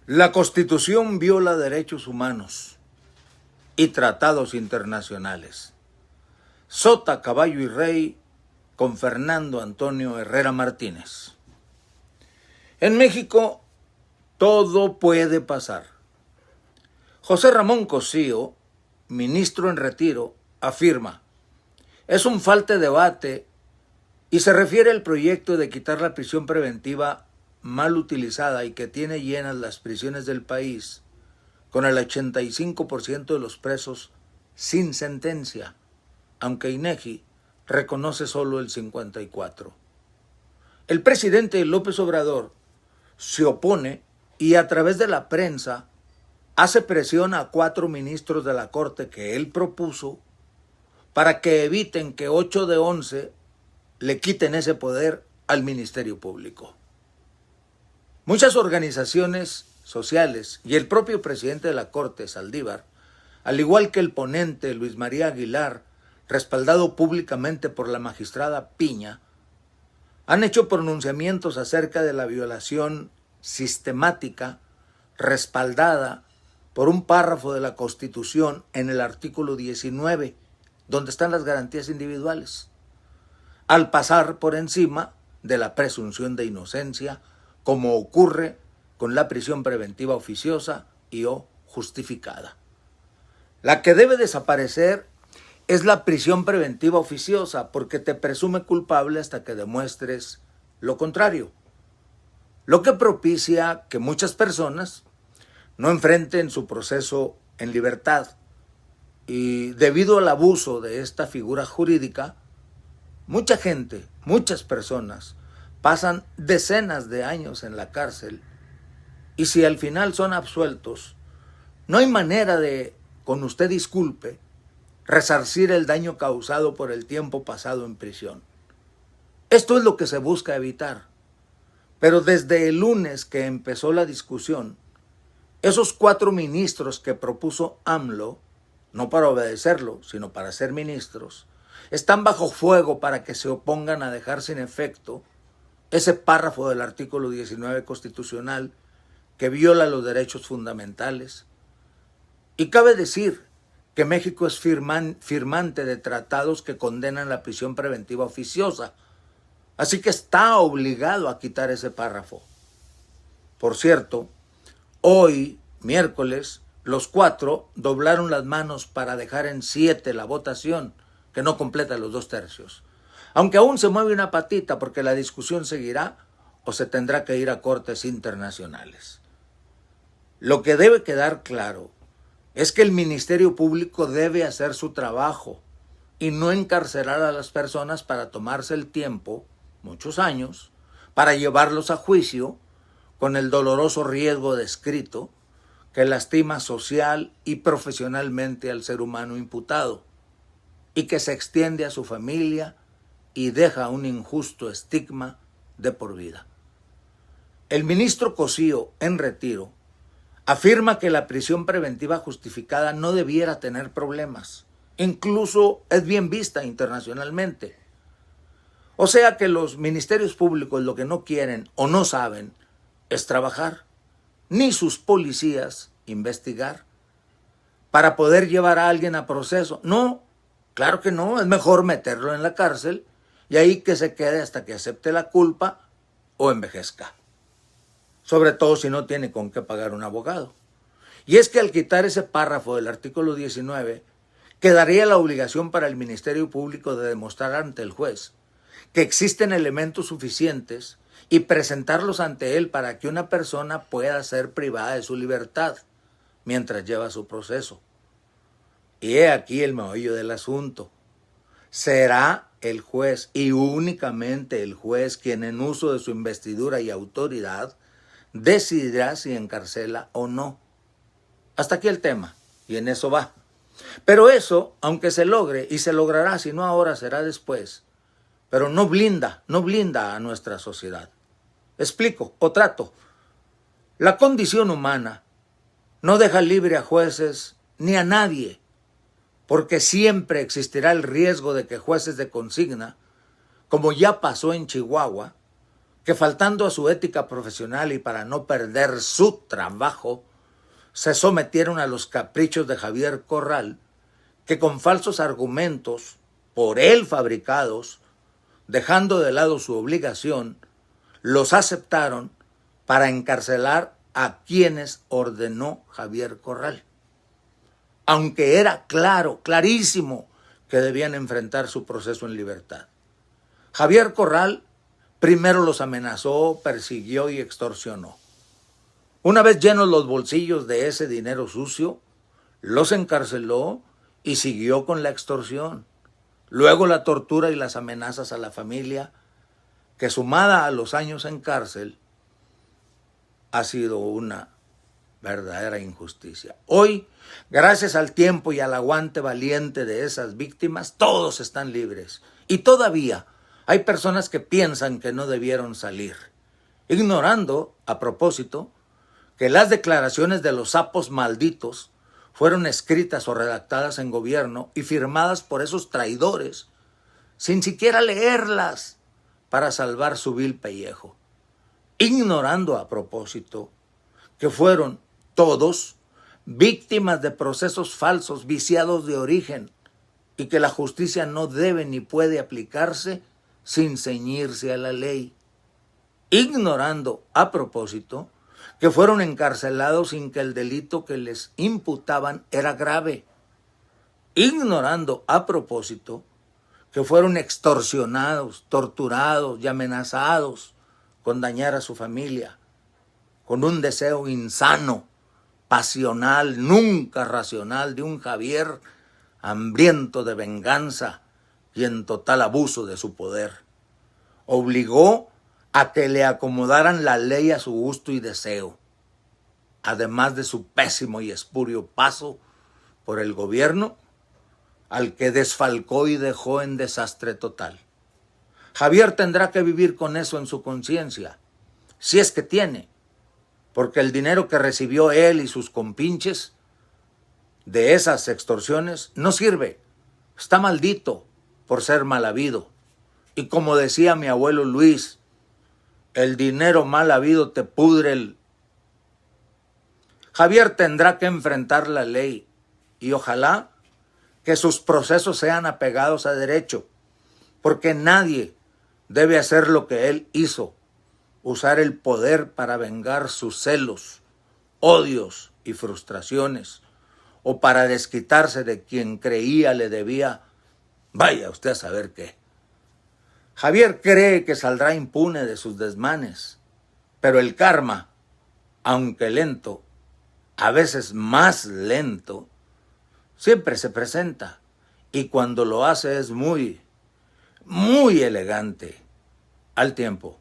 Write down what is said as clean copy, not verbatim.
La Constitución viola derechos humanos y tratados internacionales. Sota, caballo y rey con Fernando Antonio Herrera Martínez. En México todo puede pasar. José Ramón Cosío, ministro en retiro, afirma: es un falta de debate y se refiere al proyecto de quitar la prisión preventiva mal utilizada y que tiene llenas las prisiones del país, con el 85% de los presos sin sentencia, aunque INEGI reconoce solo el 54%. El presidente López Obrador se opone y a través de la prensa hace presión a 4 ministros de la Corte que él propuso para que eviten que 8 de 11 le quiten ese poder al Ministerio Público. Muchas organizaciones sociales y el propio presidente de la Corte, Saldívar, al igual que el ponente Luis María Aguilar, respaldado públicamente por la magistrada Piña, han hecho pronunciamientos acerca de la violación sistemática respaldada por un párrafo de la Constitución en el artículo 19, donde están las garantías individuales, al pasar por encima de la presunción de inocencia, como ocurre con la prisión preventiva oficiosa y o justificada. La que debe desaparecer es la prisión preventiva oficiosa, porque te presume culpable hasta que demuestres lo contrario, lo que propicia que muchas personas no enfrenten su proceso en libertad, y debido al abuso de esta figura jurídica, mucha gente, muchas personas pasan decenas de años en la cárcel y si al final son absueltos, no hay manera de, con usted disculpe, resarcir el daño causado por el tiempo pasado en prisión. Esto es lo que se busca evitar. Pero desde el lunes que empezó la discusión, esos 4 ministros que propuso AMLO, no para obedecerlo, sino para ser ministros, están bajo fuego para que se opongan a dejar sin efecto ese párrafo del artículo 19 constitucional que viola los derechos fundamentales. Y cabe decir que México es firmante de tratados que condenan la prisión preventiva oficiosa, así que está obligado a quitar ese párrafo. Por cierto, hoy, miércoles, los 4 doblaron las manos para dejar en 7 la votación, que no completa los 2/3. Aunque aún se mueve una patita porque la discusión seguirá o se tendrá que ir a cortes internacionales. Lo que debe quedar claro es que el Ministerio Público debe hacer su trabajo y no encarcelar a las personas para tomarse el tiempo, muchos años, para llevarlos a juicio con el doloroso riesgo descrito que lastima social y profesionalmente al ser humano imputado y que se extiende a su familia y deja un injusto estigma de por vida. El ministro Cosío, en retiro, afirma que la prisión preventiva justificada no debiera tener problemas. Incluso es bien vista internacionalmente. O sea que los ministerios públicos lo que no quieren o no saben es trabajar, ni sus policías investigar para poder llevar a alguien a proceso. No, claro que no, es mejor meterlo en la cárcel y ahí que se quede hasta que acepte la culpa o envejezca. Sobre todo si no tiene con qué pagar un abogado. Y es que al quitar ese párrafo del artículo 19, quedaría la obligación para el Ministerio Público de demostrar ante el juez que existen elementos suficientes y presentarlos ante él para que una persona pueda ser privada de su libertad mientras lleva su proceso. Y he aquí el meollo del asunto. Será el juez y únicamente el juez quien en uso de su investidura y autoridad decidirá si encarcela o no. Hasta aquí el tema, y en eso va. Pero eso, aunque se logre, y se logrará, si no ahora será después, pero no blinda a nuestra sociedad. Explico o trato. La condición humana no deja libre a jueces ni a nadie, porque siempre existirá el riesgo de que jueces de consigna, como ya pasó en Chihuahua, que faltando a su ética profesional y para no perder su trabajo, se sometieron a los caprichos de Javier Corral, que con falsos argumentos, por él fabricados, dejando de lado su obligación, los aceptaron para encarcelar a quienes ordenó Javier Corral. Aunque era claro, clarísimo, que debían enfrentar su proceso en libertad. Javier Corral primero los amenazó, persiguió y extorsionó. Una vez llenos los bolsillos de ese dinero sucio, los encarceló y siguió con la extorsión. Luego la tortura y las amenazas a la familia, que sumada a los años en cárcel, ha sido una verdadera injusticia. Hoy, gracias al tiempo y al aguante valiente de esas víctimas, todos están libres. Y todavía hay personas que piensan que no debieron salir, ignorando, a propósito, que las declaraciones de los sapos malditos fueron escritas o redactadas en gobierno y firmadas por esos traidores, sin siquiera leerlas, para salvar su vil pellejo. Ignorando, a propósito, que fueron todos víctimas de procesos falsos, viciados de origen, y que la justicia no debe ni puede aplicarse sin ceñirse a la ley. Ignorando, a propósito, que fueron encarcelados sin que el delito que les imputaban era grave. Ignorando, a propósito, que fueron extorsionados, torturados y amenazados con dañar a su familia, con un deseo insano, pasional, nunca racional, de un Javier hambriento de venganza y en total abuso de su poder. Obligó a que le acomodaran la ley a su gusto y deseo, además de su pésimo y espurio paso por el gobierno, al que desfalcó y dejó en desastre total. Javier tendrá que vivir con eso en su conciencia, si es que tiene, porque el dinero que recibió él y sus compinches de esas extorsiones no sirve, está maldito por ser mal habido. Y como decía mi abuelo Luis, el dinero mal habido te pudre el... Javier tendrá que enfrentar la ley y ojalá que sus procesos sean apegados a derecho, porque nadie debe hacer lo que él hizo, usar el poder para vengar sus celos, odios y frustraciones, o para desquitarse de quien creía le debía, vaya usted a saber qué. Javier cree que saldrá impune de sus desmanes, pero el karma, aunque lento, a veces más lento, siempre se presenta, y cuando lo hace es muy, muy elegante, al tiempo.